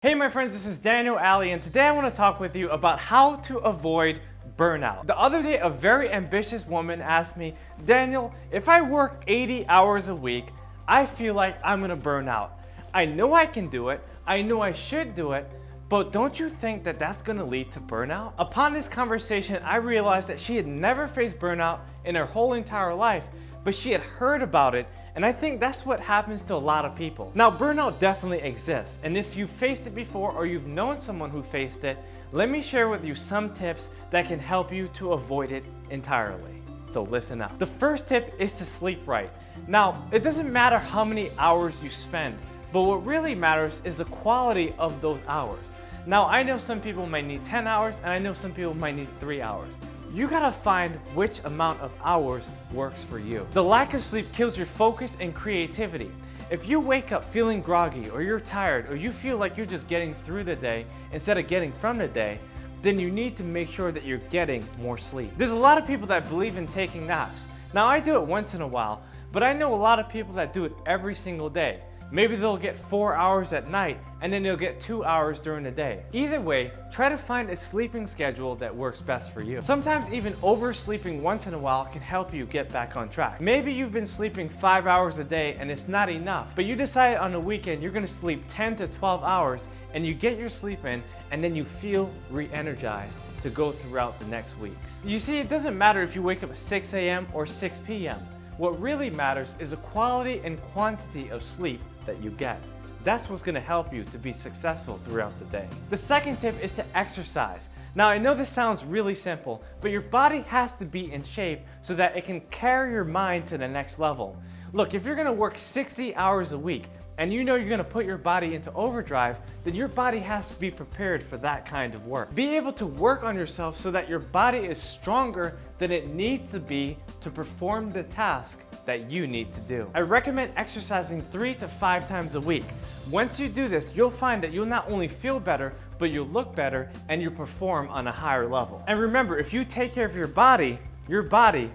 Hey my friends, this is Daniel Alley, and today I want to talk with you about how to avoid burnout. The other day, a very ambitious woman asked me, Daniel, if I work 80 hours a week, I feel like I'm gonna burn out. I know I can do it, I know I should do it, but don't you think that that's gonna lead to burnout? Upon this conversation, I realized that she had never faced burnout in her whole entire life, but she had heard about it. And I think that's what happens to a lot of people. Now, burnout definitely exists, and if you've faced it before or you've known someone who faced it, let me share with you some tips that can help you to avoid it entirely. So listen up. The first tip is to sleep right. Now, it doesn't matter how many hours you spend, but what really matters is the quality of those hours. Now, I know some people might need 10 hours, and I know some people might need 3 hours. You gotta find which amount of hours works for you. The lack of sleep kills your focus and creativity. If you wake up feeling groggy, or you're tired, or you feel like you're just getting through the day instead of getting from the day, then you need to make sure that you're getting more sleep. There's a lot of people that believe in taking naps. Now, I do it once in a while, but I know a lot of people that do it every single day. Maybe they'll get 4 hours at night and then they'll get 2 hours during the day. Either way, try to find a sleeping schedule that works best for you. Sometimes even oversleeping once in a while can help you get back on track. Maybe you've been sleeping 5 hours a day and it's not enough, but you decide on the weekend you're gonna sleep 10 to 12 hours and you get your sleep in and then you feel re-energized to go throughout the next weeks. You see, it doesn't matter if you wake up at 6 a.m. or 6 p.m. What really matters is the quality and quantity of sleep that you get. That's what's gonna help you to be successful throughout the day. The second tip is to exercise. Now, I know this sounds really simple, but your body has to be in shape so that it can carry your mind to the next level. Look, if you're gonna work 60 hours a week, and you know you're gonna put your body into overdrive, then your body has to be prepared for that kind of work. Be able to work on yourself so that your body is stronger than it needs to be to perform the task that you need to do. I recommend exercising 3 to 5 times a week. Once you do this, you'll find that you'll not only feel better, but you'll look better and you'll perform on a higher level. And remember, if you take care of your body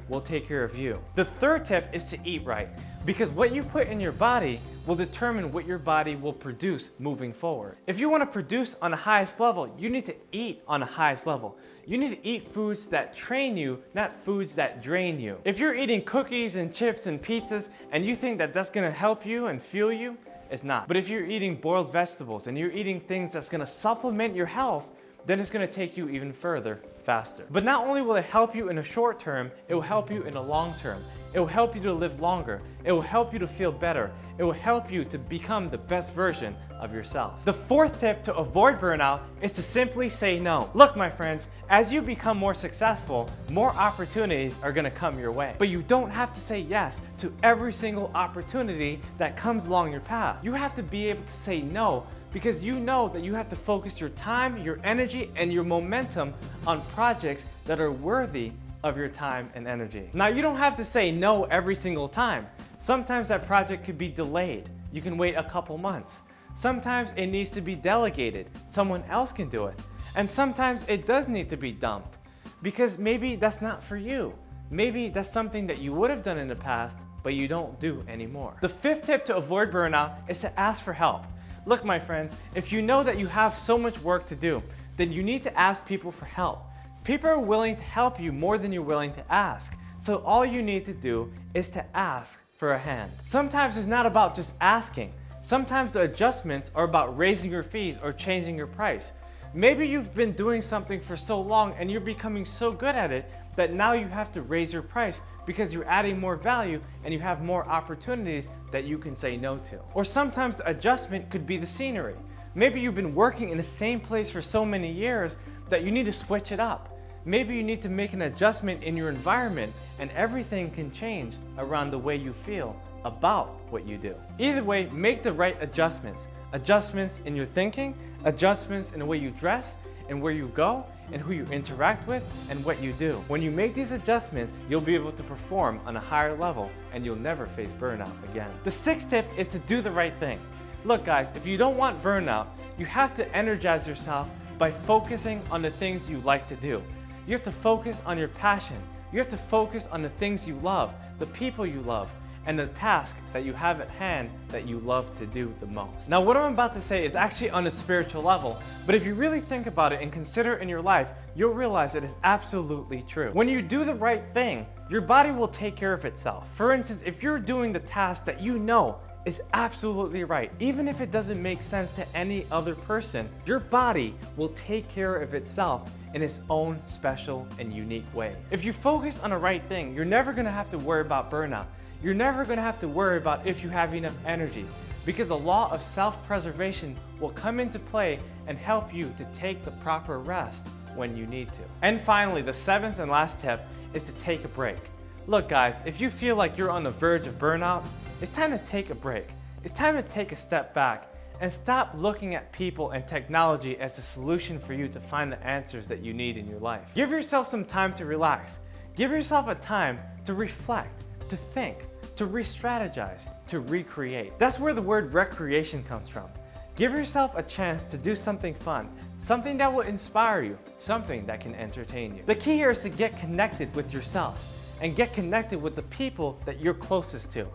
will take care of you. The third tip is to eat right, because what you put in your body will determine what your body will produce moving forward. If you want to produce on the highest level, you need to eat on the highest level. You need to eat foods that train you, not foods that drain you. If you're eating cookies and chips and pizzas and you think that that's gonna help you and fuel you, it's not. But if you're eating boiled vegetables and you're eating things that's gonna supplement your health, then it's gonna take you even further, faster. But not only will it help you in the short term, it will help you in the long term. It will help you to live longer. It will help you to feel better. It will help you to become the best version of yourself. The fourth tip to avoid burnout is to simply say no. Look, my friends, as you become more successful, more opportunities are gonna come your way. But you don't have to say yes to every single opportunity that comes along your path. You have to be able to say no, because you know that you have to focus your time, your energy, and your momentum on projects that are worthy of your time and energy. Now, you don't have to say no every single time. Sometimes that project could be delayed. You can wait a couple months. Sometimes it needs to be delegated. Someone else can do it. And sometimes it does need to be dumped, because maybe that's not for you. Maybe that's something that you would have done in the past, but you don't do anymore. The fifth tip to avoid burnout is to ask for help. Look, my friends, if you know that you have so much work to do, then you need to ask people for help. People are willing to help you more than you're willing to ask. So all you need to do is to ask for a hand. Sometimes it's not about just asking. Sometimes the adjustments are about raising your fees or changing your price. Maybe you've been doing something for so long and you're becoming so good at it that now you have to raise your price because you're adding more value and you have more opportunities that you can say no to. Or sometimes the adjustment could be the scenery. Maybe you've been working in the same place for so many years that you need to switch it up. Maybe you need to make an adjustment in your environment, and everything can change around the way you feel about what you do. Either way, make the right adjustments. Adjustments in your thinking, adjustments in the way you dress, and where you go, and who you interact with, and what you do. When you make these adjustments, you'll be able to perform on a higher level, and you'll never face burnout again. The sixth tip is to do the right thing. Look, guys, if you don't want burnout, you have to energize yourself by focusing on the things you like to do. You have to focus on your passion. You have to focus on the things you love, the people you love, and the task that you have at hand that you love to do the most. Now, what I'm about to say is actually on a spiritual level, but if you really think about it and consider it in your life, you'll realize it is absolutely true. When you do the right thing, your body will take care of itself. For instance, if you're doing the task that you know is absolutely right, even if it doesn't make sense to any other person, your body will take care of itself in its own special and unique way. If you focus on the right thing, you're never gonna have to worry about burnout. You're never gonna have to worry about if you have enough energy, because the law of self-preservation will come into play and help you to take the proper rest when you need to. And finally, the seventh and last tip is to take a break. Look guys, if you feel like you're on the verge of burnout, it's time to take a break. It's time to take a step back and stop looking at people and technology as the solution for you to find the answers that you need in your life. Give yourself some time to relax. Give yourself a time to reflect, to think, to re-strategize, to recreate. That's where the word recreation comes from. Give yourself a chance to do something fun, something that will inspire you, something that can entertain you. The key here is to get connected with yourself and get connected with the people that you're closest to.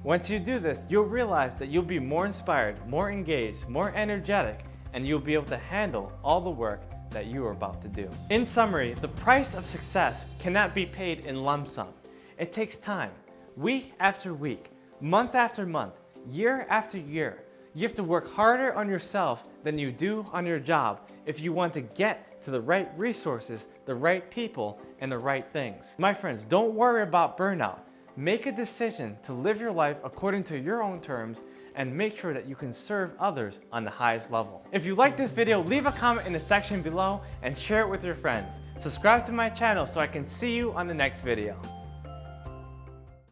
Once you do this, you'll realize that you'll be more inspired, more engaged, more energetic, and you'll be able to handle all the work that you are about to do. In summary, the price of success cannot be paid in lump sum. It takes time, week after week, month after month, year after year. You have to work harder on yourself than you do on your job if you want to get to the right resources, the right people, and the right things. My friends, don't worry about burnout. Make a decision to live your life according to your own terms and make sure that you can serve others on the highest level. If you like this video, leave a comment in the section below and share it with your friends. Subscribe to my channel so I can see you on the next video.